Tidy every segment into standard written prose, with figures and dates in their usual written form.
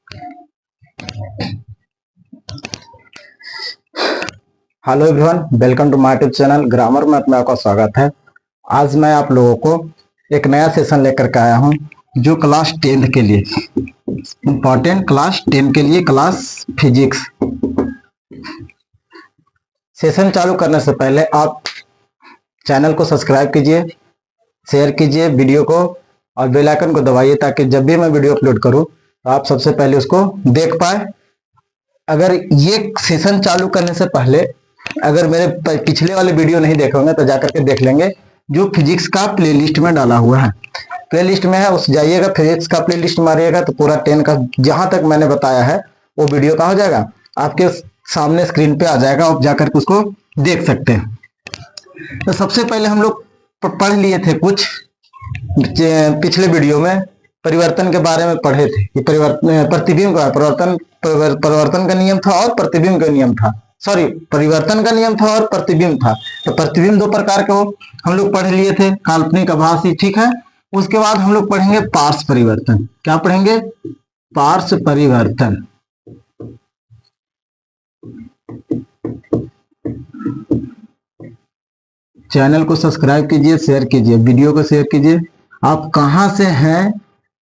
Hello everyone, welcome to my YouTube channel grammar में अपना आपका स्वागत है। आज मैं आप लोगों को एक नया सेशन लेकर के आया हूं जो क्लास 10 के लिए इम्पोर्टेंट, क्लास 10 के लिए क्लास फिजिक्स। सेशन चालू करने से पहले आप चैनल को सब्सक्राइब कीजिए, शेयर कीजिए वीडियो को और बेल आइकन को दबाइए ताकि जब भी मैं वीडियो अपलोड करूं तो आप सबसे पहले उसको देख पाए। अगर ये सेशन चालू करने से पहले अगर मेरे पिछले वाले वीडियो नहीं देखे होंगे तो जाकर के देख लेंगे, जो फिजिक्स का प्लेलिस्ट में डाला हुआ है, प्लेलिस्ट में है, उस जाइएगा, फिजिक्स का प्लेलिस्ट मारिएगा तो पूरा 10 का जहां तक मैंने बताया है वो वीडियो का हो जाएगा, आपके सामने स्क्रीन पे आ जाएगा, आप जाकर के उसको देख सकते हैं। तो सबसे पहले हम लोग पढ़ लिए थे कुछ पिछले वीडियो में, परिवर्तन के बारे में पढ़े थे कि प्रतिबिंब का परिवर्तन का नियम था और प्रतिबिंब का नियम था, सॉरी परिवर्तन का नियम था और प्रतिबिंब था। तो प्रतिबिंब दो प्रकार के हम लोग पढ़ लिए थे, काल्पनिक, आभासी, ठीक है। उसके बाद हम लोग पढ़ेंगे पार्श्व परिवर्तन। क्या पढ़ेंगे? पार्श्व परिवर्तन। चैनल को सब्सक्राइब कीजिए, शेयर कीजिए, वीडियो को शेयर कीजिए। आप कहां से हैं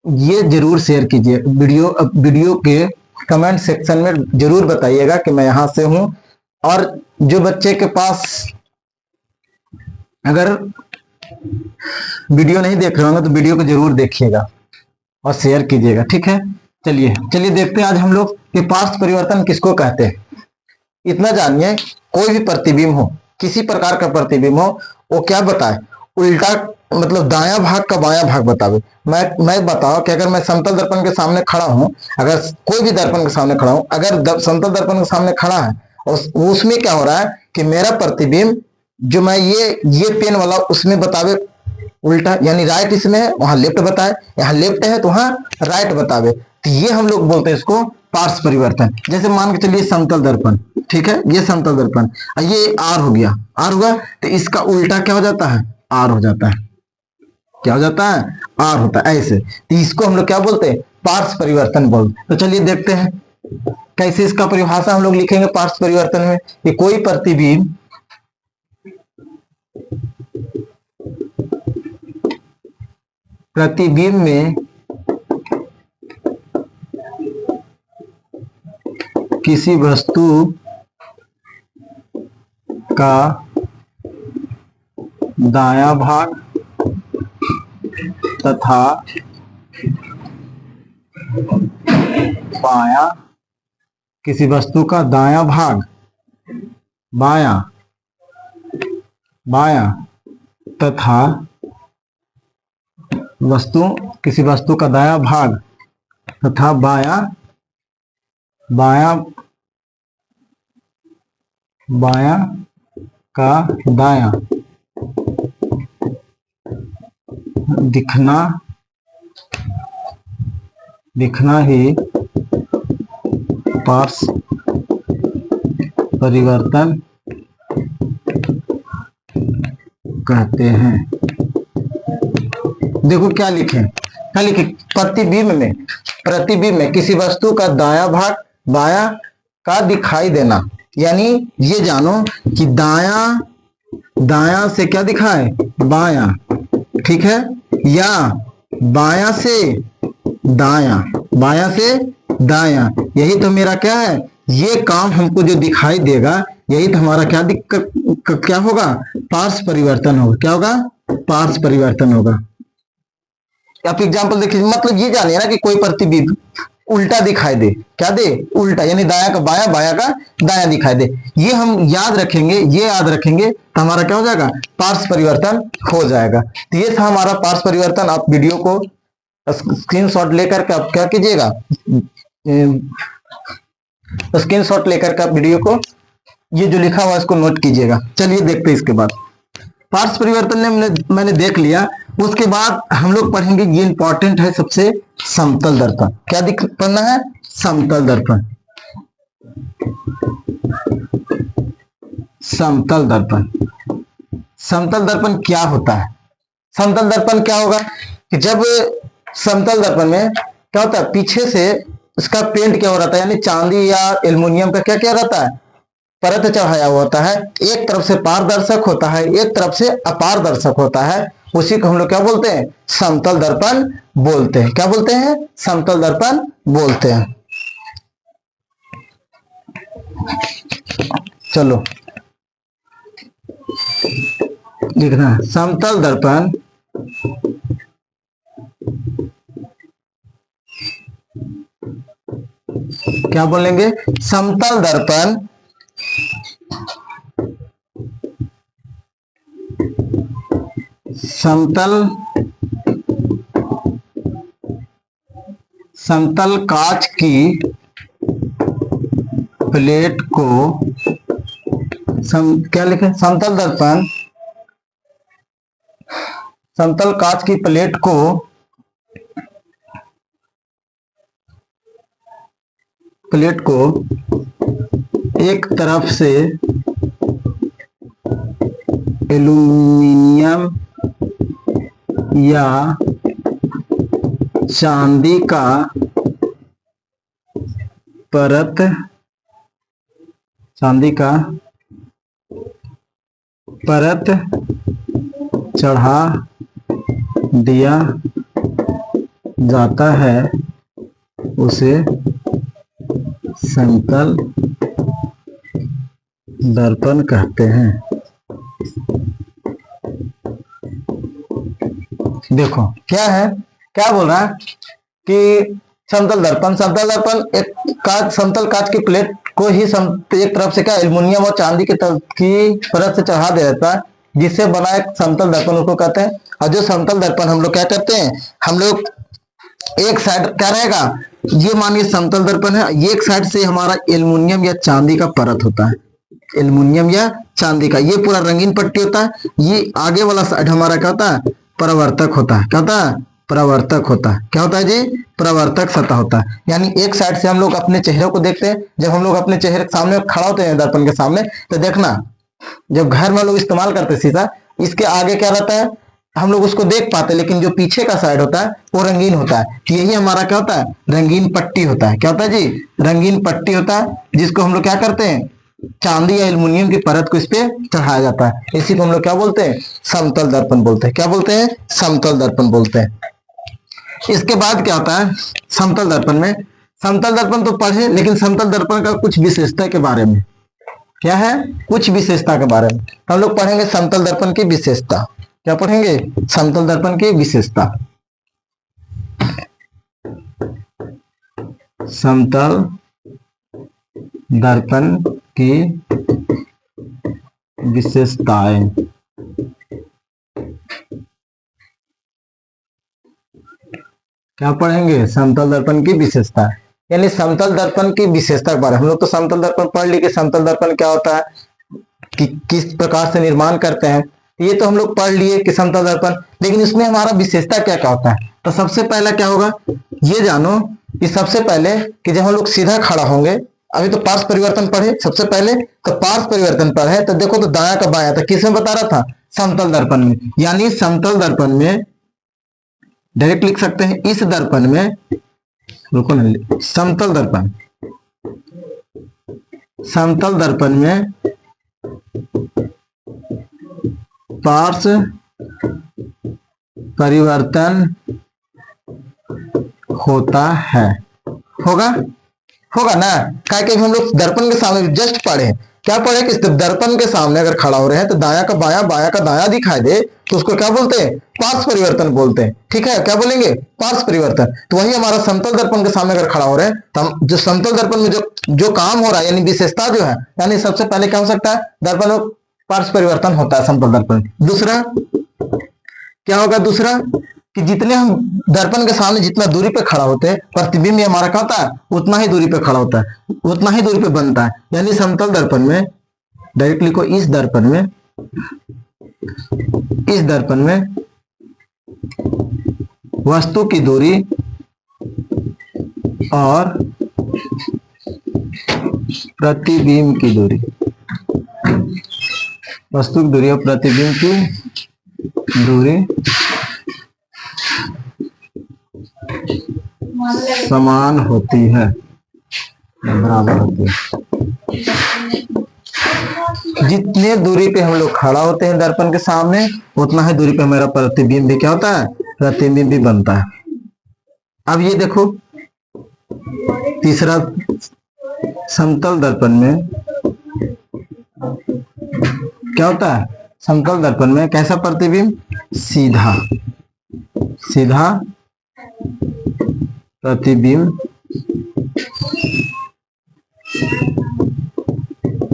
ये जरूर शेयर कीजिए। वीडियो के कमेंट सेक्शन में जरूर बताइएगा कि मैं यहां से हूं। और जो बच्चे के पास अगर वीडियो नहीं देख रहे होंगे तो वीडियो को जरूर देखिएगा और शेयर कीजिएगा, ठीक है। चलिए देखते हैं आज हम लोग कि पार्श्व परिवर्तन किसको कहते हैं। इतना जानिए, कोई भी प्रतिबिंब हो, किसी प्रकार का प्रतिबिंब हो, वो क्या बताए, उल्टा मतलब दायां भाग का बायां भाग बतावे। मैं बताओ कि अगर मैं समतल दर्पण के सामने खड़ा हूं, अगर कोई भी दर्पण के सामने खड़ा हूं, अगर समतल दर्पण के सामने खड़ा है और उसमें क्या हो रहा है कि मेरा प्रतिबिंब जो मैं ये पेन वाला उसमें बतावे उल्टा, यानी राइट इसमें है वहां लेफ्ट बताए, यहाँ लेफ्ट है तो वहां राइट बतावे। तो ये हम लोग बोलते हैं इसको पार्श्व परिवर्तन। जैसे मान के चलिए समतल दर्पण, ठीक है, ये समतल दर्पण, ये आर हो गया, आर हुआ तो इसका उल्टा क्या हो जाता है? आर हो जाता है। क्या हो जाता है? आर होता है। ऐसे तो इसको हम लोग क्या बोलते हैं? पार्श्व परिवर्तन बोलते। तो चलिए देखते हैं कैसे इसका परिभाषा हम लोग लिखेंगे पार्श्व परिवर्तन में। ये कोई प्रतिबिंब में किसी वस्तु का दायां भाग तथा बायां, किसी वस्तु का दायां भाग बायां तथा किसी वस्तु का दायां भाग तथा बायां का दायां दिखना ही पार्श्व परिवर्तन कहते हैं। देखो क्या लिखे, प्रतिबिंब में किसी वस्तु का दायां भाग बायां का दिखाई देना, यानी ये जानो कि दायां से क्या दिखाए? बायां, ठीक है, या बायां से दायां, यही तो मेरा क्या है, ये काम हमको जो दिखाई देगा यही तो हमारा क्या होगा? पार्श्व परिवर्तन होगा। क्या होगा? पार्श्व परिवर्तन होगा। आप एग्जांपल देखिए, मतलब ये जानिए ना कि कोई प्रतिबिंब उल्टा दिखाई दे, क्या दे? उल्टा, यानी दायां का बायां, बायां का दायां दिखाई दे। ये हम याद रखेंगे तो हमारा क्या हो जाएगा? पार्श्व परिवर्तन हो जाएगा। तो ये था हमारा पार्श्व परिवर्तन। आप वीडियो को स्क्रीनशॉट लेकर के आप क्या कीजिएगा, स्क्रीनशॉट लेकर के वीडियो को ये जो लिखा हुआ है इसको नोट कीजिएगा। चलिए देखते हैं इसके बाद पार्श्व परिवर्तन ने मैंने देख लिया। उसके बाद हम लोग पढ़ेंगे, ये इंपॉर्टेंट है सबसे, समतल दर्पण। क्या पढ़ना है? समतल दर्पण। समतल दर्पण क्या होता है? समतल दर्पण क्या होगा कि जब समतल दर्पण में क्या होता है, पीछे से इसका पेंट क्या हो रहता है, यानी चांदी या एल्युमिनियम का क्या क्या रहता है, परत चढ़ाया हुआ होता है। एक तरफ से पारदर्शक होता है, एक तरफ से अपारदर्शक होता है। उसी को हम लोग क्या बोलते हैं, समतल दर्पण बोलते हैं। क्या बोलते हैं, समतल दर्पण बोलते हैं। चलो लिखना है समतल दर्पण क्या बोलेंगे, समतल दर्पण समतल कांच की प्लेट को क्या लिखे, समतल दर्पण समतल कांच की प्लेट को एक तरफ से एल्युमिनियम या चांदी का परत चढ़ा दिया जाता है, उसे समतल दर्पण कहते हैं। देखो क्या है, क्या बोल रहा है कि समतल दर्पण एक समतल कांच की प्लेट को ही एक तरफ से क्या एल्युमिनियम और चांदी की परत से चढ़ा दिया जाता है, जिससे बना एक समतल दर्पण उसको कहते हैं। और जो समतल दर्पण हम लोग क्या करते हैं, हम लोग एक साइड क्या रहेगा, ये मानिए समतल दर्पण है, ये एक साइड से हमारा एल्युमिनियम या चांदी का परत होता है, एल्युमिनियम या चांदी का, ये पूरा रंगीन पट्टी होता है। ये आगे वाला साइड हमारा क्या होता है, परावर्तक होता है। क्या होता है, परावर्तक होता है। क्या होता है जी, परावर्तक सतह होता है। यानी एक साइड से हम लोग अपने चेहरे को देखते हैं, जब हम लोग अपने चेहरे के सामने खड़ा होते हैं दर्पण के सामने, तो देखना जब घर में लोग इस्तेमाल करते हैं शीशा, इसके आगे क्या रहता है, हम लोग उसको देख पाते, लेकिन जो पीछे का साइड होता है वो रंगीन होता है। यही हमारा क्या होता है, रंगीन पट्टी होता है। क्या होता है जी, रंगीन पट्टी होता है, जिसको हम लोग क्या करते हैं, चांदी या एल्युमिनियम की परत को इस पे चढ़ाया जाता है। इसी को हम लोग क्या बोलते हैं, समतल दर्पण बोलते हैं। क्या बोलते हैं, समतल दर्पण बोलते हैं। इसके बाद क्या होता है समतल दर्पण में, समतल दर्पण तो पढ़े, लेकिन समतल दर्पण का कुछ विशेषता के बारे में, क्या है, कुछ विशेषता के बारे में हम लोग पढ़ेंगे। समतल दर्पण की विशेषता, क्या पढ़ेंगे, समतल दर्पण की विशेषता। समतल दर्पण की विशेषताएं, क्या पढ़ेंगे, समतल दर्पण की विशेषता, यानी समतल दर्पण की विशेषता के बारे में। हम लोग तो समतल दर्पण पढ़ लिए कि समतल दर्पण क्या होता है, कि किस प्रकार से निर्माण करते हैं, ये तो हम लोग पढ़ लिए कि समतल दर्पण, लेकिन इसमें हमारा विशेषता क्या क्या होता है। तो सबसे पहला क्या होगा, ये जानो कि सबसे पहले कि जब हम लोग सीधा खड़ा होंगे, अभी तो पार्श्व परिवर्तन पढ़े सबसे पहले, तो पार्श्व परिवर्तन पढ़े तो देखो तो दाया का बाया था, किसमें बता रहा था, समतल दर्पण में। यानी समतल दर्पण में डायरेक्ट लिख सकते हैं, इस दर्पण में, रुको ना, समतल दर्पण में पार्श्व परिवर्तन होता है, होगा ना। क्या कि हम लोग दर्पण के सामने जस्ट पढ़े, क्या पढ़े कि दर्पण के सामने अगर खड़ा हो रहे हैं तो दाया का बाया, बाया का दाया दिखाई दे तो उसको क्या बोलते हैं, पार्श्व परिवर्तन बोलते हैं। ठीक है, क्या बोलेंगे, पार्श्व परिवर्तन। तो वही हमारा समतल दर्पण के सामने अगर खड़ा हो रहे हैं, तो हम जो समतल दर्पण में जो काम हो रहा है, यानी विशेषता जो है, यानी सबसे पहले क्या हो सकता है, दर्पण में पार्श्व परिवर्तन होता है समतल दर्पण। दूसरा क्या होगा, दूसरा कि जितने हम दर्पण के सामने जितना दूरी पे खड़ा होते हैं, प्रतिबिंब हमारा क्या होता है, उतना ही दूरी पे खड़ा होता है, उतना ही दूरी पे बनता है। यानी समतल दर्पण में डायरेक्ट लिखो, इस दर्पण में वस्तु की दूरी और प्रतिबिंब की दूरी, वस्तु की दूरी और प्रतिबिंब की दूरी समान होती है, बराबर होती है। जितने दूरी पे हम लोग खड़ा होते हैं दर्पण के सामने, उतना ही दूरी पे हमारा प्रतिबिंब भी क्या होता है, प्रतिबिंब भी बनता है। अब ये देखो तीसरा, समतल दर्पण में क्या होता है, समतल दर्पण में कैसा प्रतिबिंब, सीधा सीधा प्रतिबिंब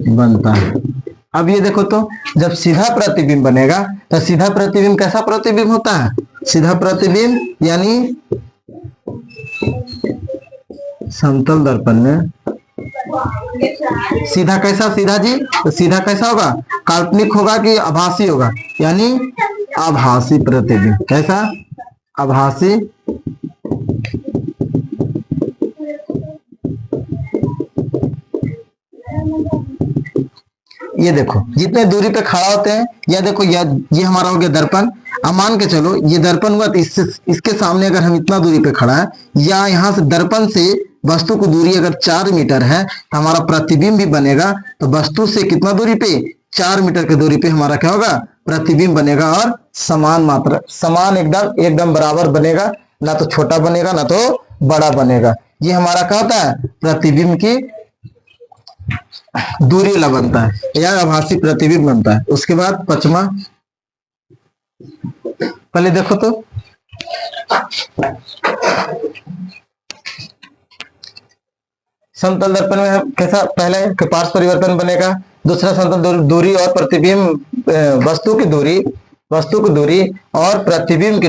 बनता है। अब ये देखो तो जब सीधा प्रतिबिंब बनेगा तो सीधा प्रतिबिंब कैसा प्रतिबिंब होता है, सीधा प्रतिबिंब यानी समतल दर्पण में सीधा कैसा, सीधा जी तो सीधा कैसा होगा, काल्पनिक होगा कि आभासी होगा, यानी आभासी प्रतिबिंब। कैसा, आभासी ये देखो जितने दूरी पे खड़ा होते हैं, या देखो ये हमारा हो गया दर्पण। अब मान के चलो ये दर्पण हुआ तो इसके सामने अगर हम इतना दूरी पे खड़ा है, या यहाँ से दर्पण से वस्तु की दूरी अगर 4 मीटर है तो हमारा प्रतिबिंब भी बनेगा। तो वस्तु से कितना दूरी पे, 4 मीटर की दूरी पे हमारा क्या होगा, प्रतिबिंब बनेगा, और समान मात्रा, समान एकदम एकदम बराबर बनेगा, ना तो छोटा बनेगा ना तो बड़ा बनेगा। ये हमारा क्या होता है, प्रतिबिंब की दूरी वाला बनता है या आभासी प्रतिबिंब बनता है। उसके बाद पांचवा, पहले देखो तो समतल दर्पण में कैसा, पहले पार्श्व परिवर्तन बनेगा, दूसरा समतल दूरी और प्रतिबिंब, वस्तु की दूरी और प्रतिबिंब की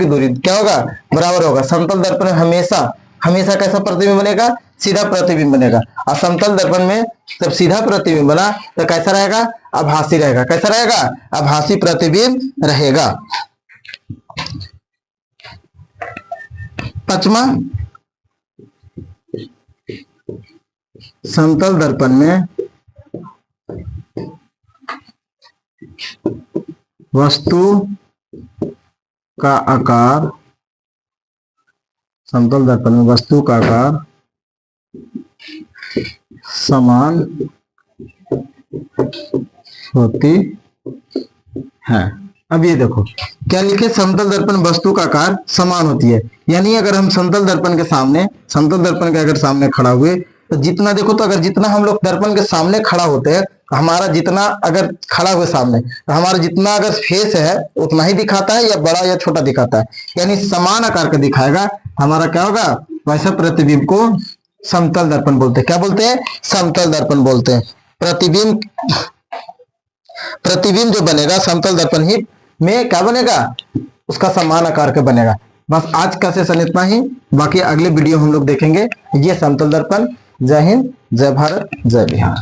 दूरी क्या होगा, बराबर होगा। समतल दर्पण में हमेशा कैसा प्रतिबिंब बनेगा, सीधा प्रतिबिंब बनेगा। और समतल दर्पण में जब सीधा प्रतिबिंब बना तो कैसा रहेगा, आभासी रहेगा। कैसा रहेगा, आभासी प्रतिबिंब रहेगा। पांचवा, समतल दर्पण में वस्तु का आकार, समतल दर्पण में वस्तु का आकार समान होती है। अब ये देखो क्या लिखे, समतल दर्पण वस्तु का आकार समान होती है। यानी अगर हम समतल दर्पण के अगर सामने खड़ा हुए तो जितना देखो, तो अगर जितना हम लोग दर्पण के सामने खड़ा होते हैं, हमारा जितना अगर खड़ा हुए सामने, तो हमारा जितना अगर फेस है उतना ही दिखाता है, या बड़ा या छोटा दिखाता है, यानी समान आकार का दिखाएगा। हमारा क्या होगा, वैसा प्रतिबिंब को समतल दर्पण बोलते हैं। क्या बोलते हैं, समतल दर्पण बोलते हैं। प्रतिबिंब जो बनेगा समतल दर्पण ही में क्या बनेगा, उसका समान आकार का बनेगा। बस आज का सेशन इतना ही, बाकी अगले वीडियो हम लोग देखेंगे ये समतल दर्पण। जय हिंद, जय भारत, जय बिहार।